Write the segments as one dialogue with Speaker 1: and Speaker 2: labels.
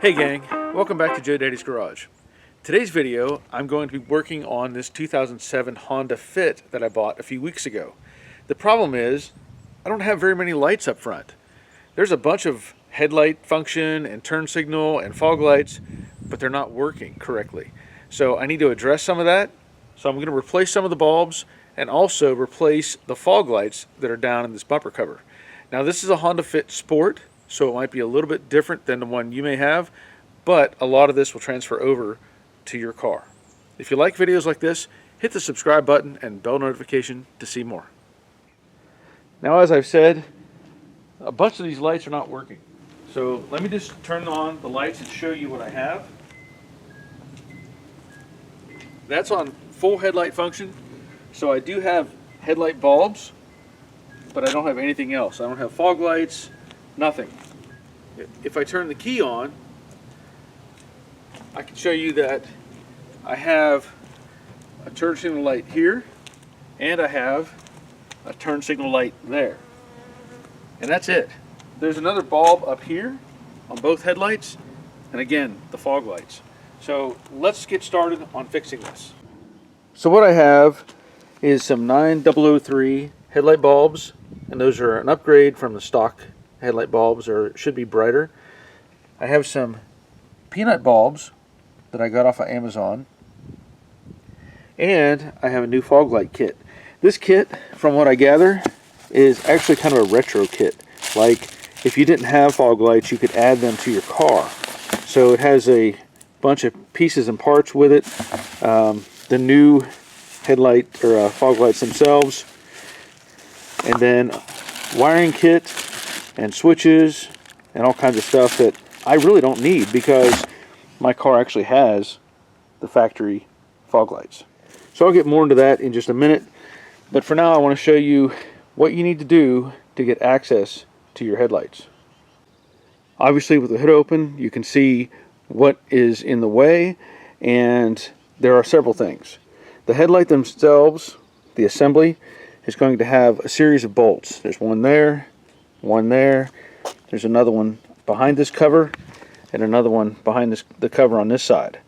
Speaker 1: Hey gang, welcome back to Joe Daddy's Garage. Today's video, I'm going to be working on this 2007 Honda Fit that I bought a few weeks ago. The problem is, I don't have very many lights up front. There's a bunch of headlight function and turn signal and fog lights, but they're not working correctly. So I need to address some of that. So I'm going to replace some of the bulbs and also replace the fog lights that are down in this bumper cover. Now this is a Honda Fit Sport, so it might be a little bit different than the one you may have, but a lot of this will transfer over to your car. If you like videos like this, hit the subscribe button and bell notification to see more. Now, as I've said, a bunch of these lights are not working. So let me just turn on the lights and show you what I have. That's on full headlight function. So I do have headlight bulbs, but I don't have anything else. I don't have fog lights, nothing. If I turn the key on, I can show you that I have a turn signal light here and I have a turn signal light there. And that's it. There's another bulb up here on both headlights, and again, the fog lights. So let's get started on fixing this. So what I have is some 9003 headlight bulbs, and those are an upgrade from the stock headlight bulbs, or it should be brighter. I have some peanut bulbs that I got off of Amazon, and I have a new fog light kit. This kit, from what I gather, is actually kind of a retro kit. Like, if you didn't have fog lights, you could add them to your car. So it has a bunch of pieces and parts with it. The new headlight or fog lights themselves, and then wiring kit and switches and all kinds of stuff that I really don't need because my car actually has the factory fog lights. So I'll get more into that in just a minute, but for now I want to show you what you need to do to get access to your headlights. Obviously, with the hood open, you can see what is in the way, and there are several things. The headlight themselves, the assembly, is going to have a series of bolts. There's one there, there's another one behind this cover, and another one behind the cover on this side.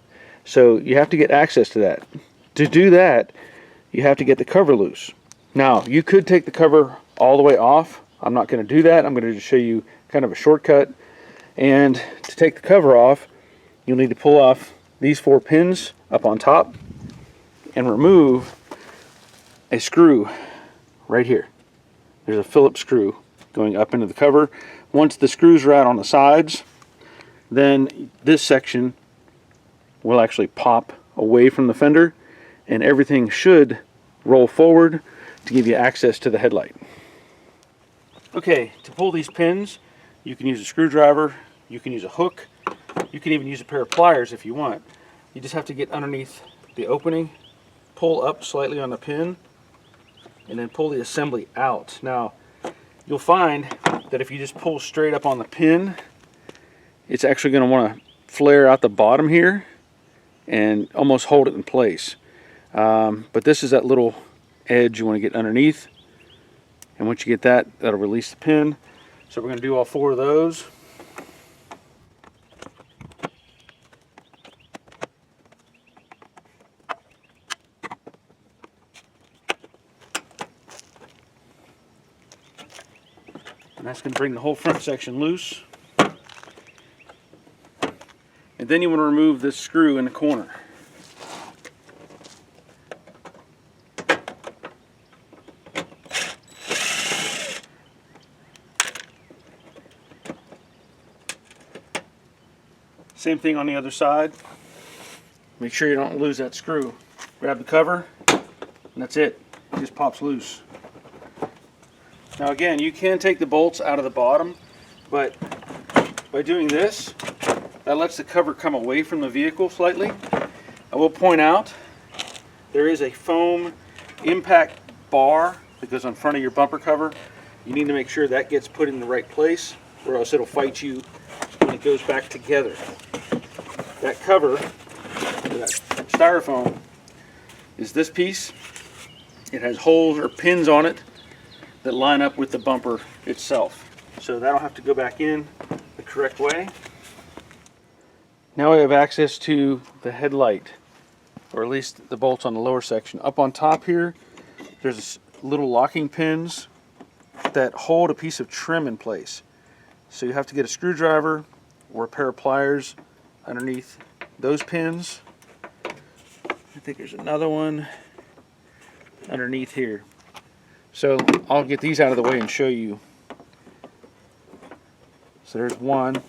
Speaker 1: So you have to get access to that. To do that, you have to get the cover loose. Now, you could take the cover all the way off. I'm not going to do that. I'm going to just show you kind of a shortcut. And to take the cover off, you'll need to pull off these 4 pins up on top and remove a screw right here. There's a Phillips screw going up into the cover. Once the screws are out on the sides, then this section will actually pop away from the fender, and everything should roll forward to give you access to the headlight. Okay, to pull these pins, you can use a screwdriver, you can use a hook, you can even use a pair of pliers if you want. You just have to get underneath the opening, pull up slightly on the pin, and then pull the assembly out. Now, you'll find that if you just pull straight up on the pin, it's actually going to want to flare out the bottom here and almost hold it in place. But this is that little edge you want to get underneath, and once you get that, that'll release the pin. So we're going to do all 4 of those. And that's going to bring the whole front section loose. And then you want to remove this screw in the corner. Same thing on the other side. Make sure you don't lose that screw. Grab the cover, and that's it. It just pops loose. Now again, you can take the bolts out of the bottom, but by doing this, that lets the cover come away from the vehicle slightly. I will point out, there is a foam impact bar that goes on front of your bumper cover. You need to make sure that gets put in the right place, or else it'll fight you when it goes back together. That cover, that styrofoam, is this piece. It has holes or pins on it that line up with the bumper itself. So that'll have to go back in the correct way. Now I have access to the headlight, or at least the bolts on the lower section. Up on top here, there's little locking pins that hold a piece of trim in place. So you have to get a screwdriver or a pair of pliers underneath those pins. I think there's another one underneath here. So I'll get these out of the way and show you. So there's one,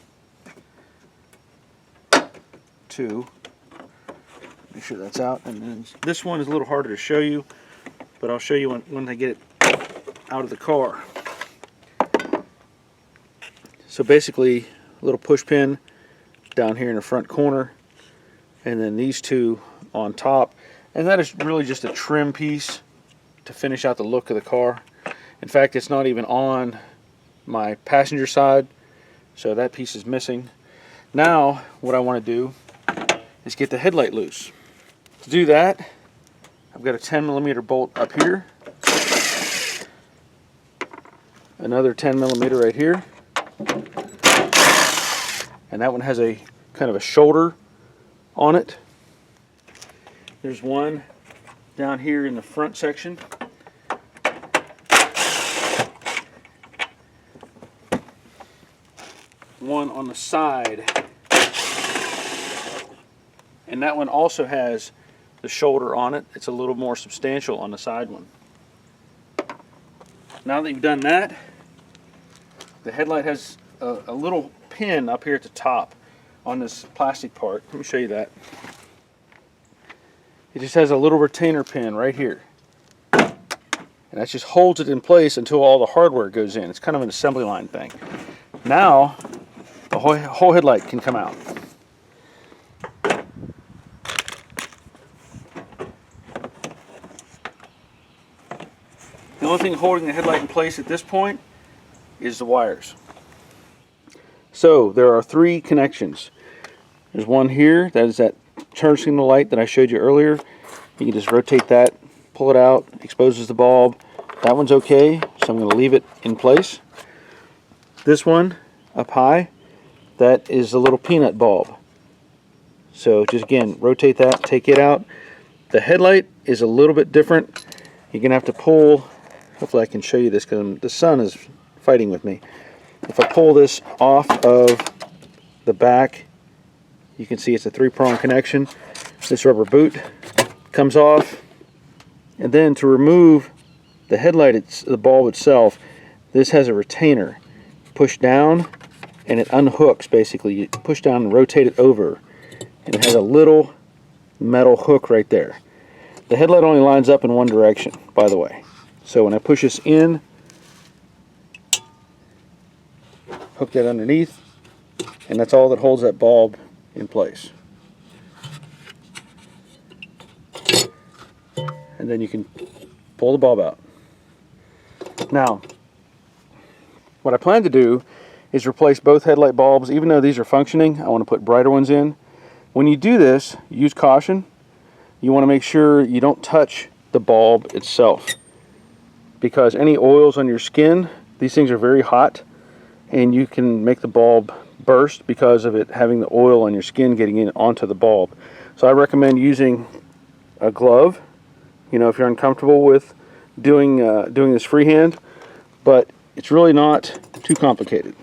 Speaker 1: two, make sure that's out, and then this one is a little harder to show you, but I'll show you when I get it out of the car. So basically a little push pin down here in the front corner, and then these two on top, and that is really just a trim piece to finish out the look of the car. In fact, it's not even on my passenger side, so that piece is missing. Now what I want to do is get the headlight loose. To do that, I've got a 10mm bolt up here, another 10mm right here, and that one has a kind of a shoulder on it. There's one down here in the front section. One on the side, and that one also has the shoulder on it. It's a little more substantial on the side one. Now that you've done that, the headlight has a little pin up here at the top on this plastic part. Let me show you that. It just has a little retainer pin right here, and that just holds it in place until all the hardware goes in. It's kind of an assembly line thing. Now the whole headlight can come out. The only thing holding the headlight in place at this point is the wires. So there are three connections. There's one here, that is that turn signal light that I showed you earlier. You can just rotate that, pull it out, exposes the bulb. That one's okay, so I'm going to leave it in place. This one up high, that is a little peanut bulb. So just again, rotate that, take it out. The headlight is a little bit different. You're going to have to pull, hopefully I can show you this because the sun is fighting with me. If I pull this off of the back, you can see it's a 3-prong connection. This rubber boot comes off, and then to remove the headlight, the bulb itself, this has a retainer. Push down and it unhooks. Basically you push down and rotate it over, and it has a little metal hook right there. The headlight only lines up in one direction, by the way. So when I push this in, hook that underneath, and that's all that holds that bulb in place. And then you can pull the bulb out. Now, what I plan to do is replace both headlight bulbs. Even though these are functioning, I want to put brighter ones in. When you do this, use caution. You want to make sure you don't touch the bulb itself, because any oils on your skin, these things are very hot, and you can make the bulb burst because of it having the oil on your skin getting in onto the bulb. So I recommend using a glove, you know, if you're uncomfortable with doing this freehand, but it's really not too complicated.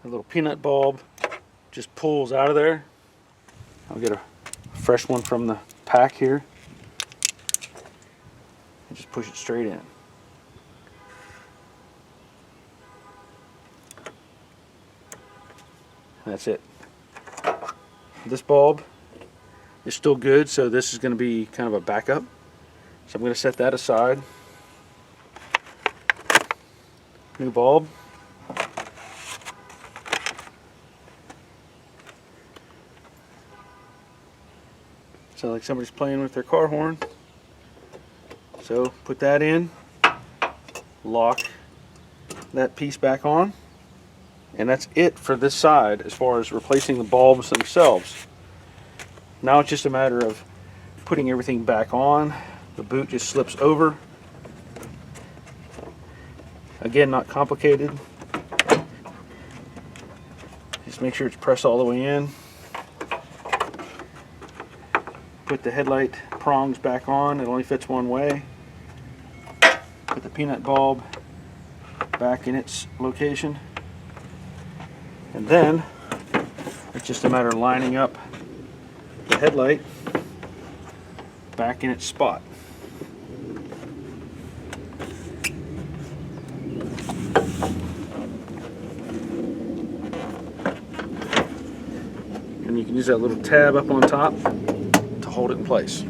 Speaker 1: A little peanut bulb just pulls out of there. I'll get a fresh one from the pack here and just push it straight in. And that's it. This bulb is still good, so this is going to be kind of a backup. So I'm going to set that aside. New bulb. Sounds like somebody's playing with their car horn. So put that in, lock that piece back on, and that's it for this side as far as replacing the bulbs themselves. Now it's just a matter of putting everything back on. The boot just slips over. Again, not complicated. Just make sure it's pressed all the way in. Put the headlight prongs back on. It only fits one way. Put the peanut bulb back in its location. And then it's just a matter of lining up the headlight back in its spot. And you can use that little tab up on top to hold it in place.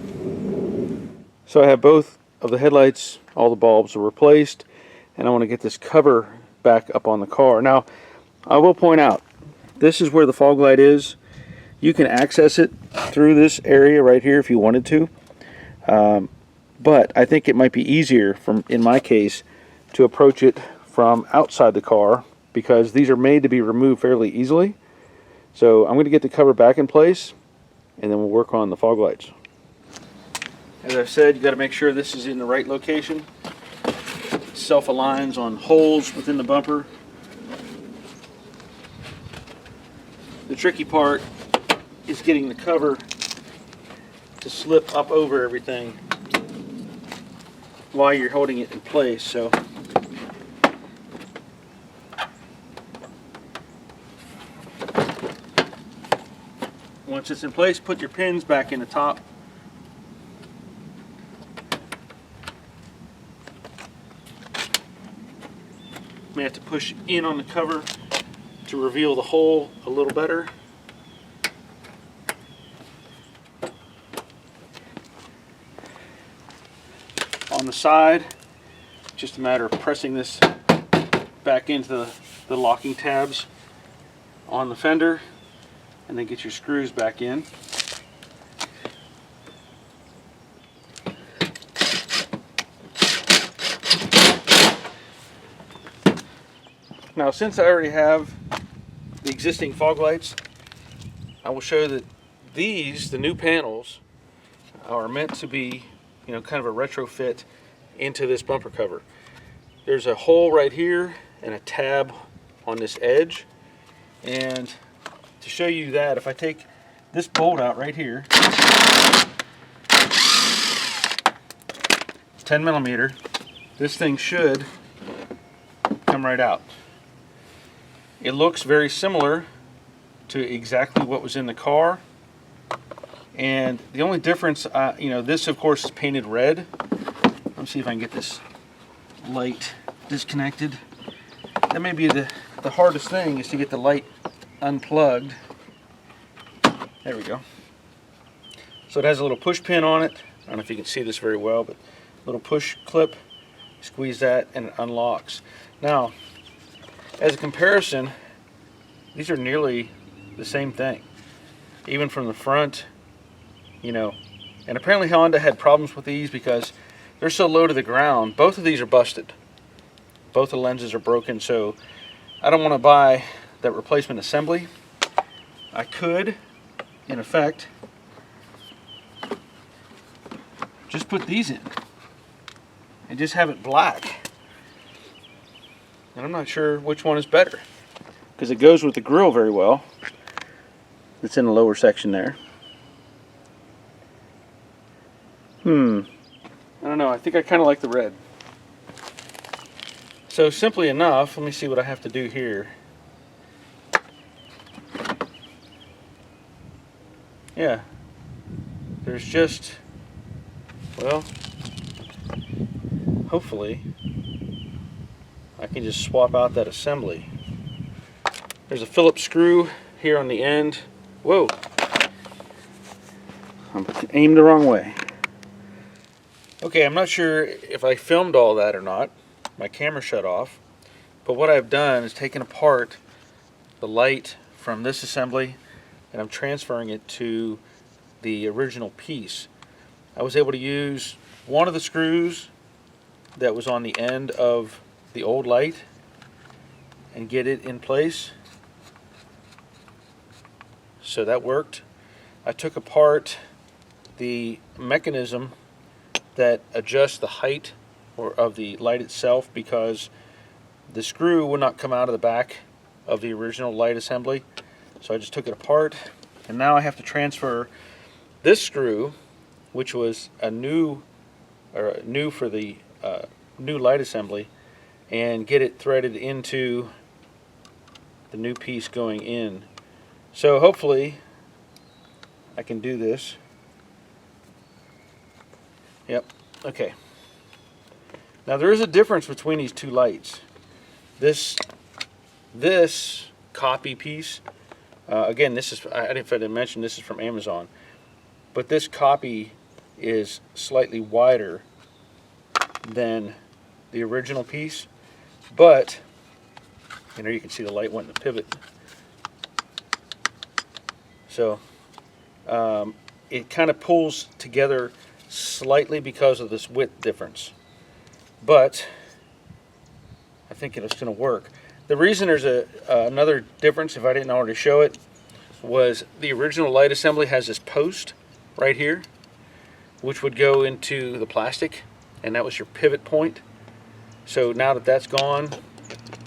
Speaker 1: So I have both of the headlights, all the bulbs are replaced, and I want to get this cover back up on the car. Now, I will point out, this is where the fog light is. You can access it through this area right here if you wanted to. But I think it might be easier, in my case, to approach it from outside the car, because these are made to be removed fairly easily. So I'm going to get the cover back in place, and then we'll work on the fog lights. As I've said, you got to make sure this is in the right location. It self-aligns on holes within the bumper. The tricky part is getting the cover to slip up over everything while you're holding it in place. So once it's in place, put your pins back in the top. May have to push in on the cover to reveal the hole a little better. On the side, just a matter of pressing this back into the locking tabs on the fender, and then get your screws back in. Now, since I already have the existing fog lights, I will show that these, the new panels, are meant to be, you know, kind of a retrofit into this bumper cover. There's a hole right here and a tab on this edge, and to show you that, if I take this bolt out right here, 10 millimeter, this thing should come right out. It looks very similar to exactly what was in the car, and the only difference, you know, this of course is painted red. Let me see if I can get this light disconnected. That may be the hardest thing, is to get the light unplugged. There we go. So it has a little push pin on it. I don't know if you can see this very well, but little push clip. Squeeze that and it unlocks. Now, as a comparison, these are nearly the same thing. Even from the front, you know. And apparently Honda had problems with these because they're so low to the ground. Both of these are busted. Both the lenses are broken, so I don't want to buy that replacement assembly. I could, in effect, just put these in and just have it black. And I'm not sure which one is better, because it goes with the grill very well. It's in the lower section there. I don't know, I think I kind of like the red. So simply enough, let me see what I have to do here. Yeah, there's just, well, hopefully I can just swap out that assembly. There's a Phillips screw here on the end. Whoa, I'm aimed the wrong way. Okay, I'm not sure if I filmed all that or not. My camera shut off. But what I've done is taken apart the light from this assembly, and I'm transferring it to the original piece. I was able to use one of the screws that was on the end of the old light and get it in place. So that worked. I took apart the mechanism that adjusts the height of the light itself, because the screw would not come out of the back of the original light assembly. So I just took it apart, and now I have to transfer this screw, which was new for the new light assembly, and get it threaded into the new piece going in. So hopefully I can do this. Yep, okay. Now there is a difference between these two lights. This copy piece, again, this is, I didn't mention this is from Amazon, but this copy is slightly wider than the original piece, but you can see the light went in the pivot. So it kind of pulls together slightly because of this width difference, but I think it's going to work. The reason there's another difference, if I didn't already show it, was the original light assembly has this post right here, which would go into the plastic, and that was your pivot point. So now that that's gone,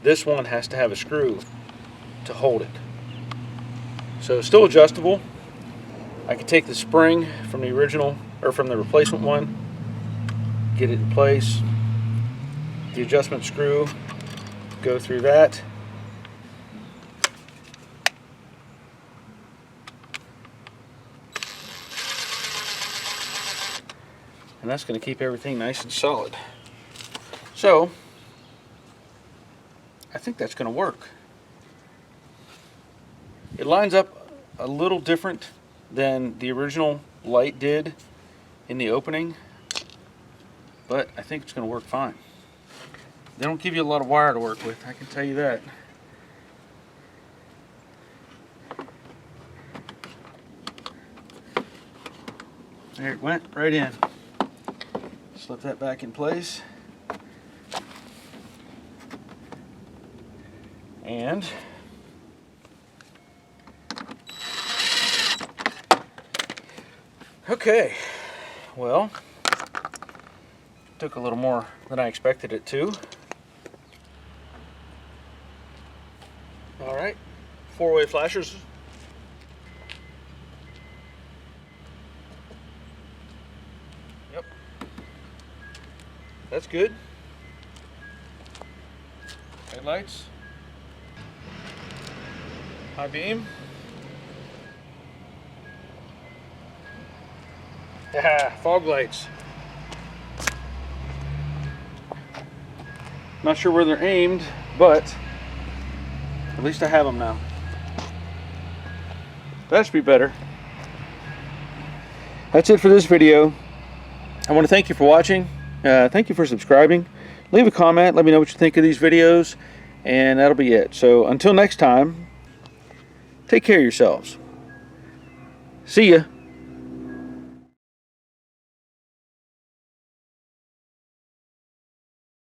Speaker 1: this one has to have a screw to hold it. So it's still adjustable. I can take the spring from the original, or from the replacement one, get it in place, the adjustment screw, go through that, and that's going to keep everything nice and solid. So I think that's going to work. It lines up a little different than the original light did in the opening, but I think it's going to work fine. They don't give you a lot of wire to work with, I can tell you that. There it went, right in. Slip that back in place. And okay, well, took a little more than I expected it to. All right, 4-way flashers. Yep, that's good. Headlights, high beam. Fog lights. Not sure where they're aimed, but at least I have them now. That should be better. That's it for this video. I want to thank you for watching. Thank you for subscribing. Leave a comment. Let me know what you think of these videos. And that'll be it. So until next time, take care of yourselves. See ya.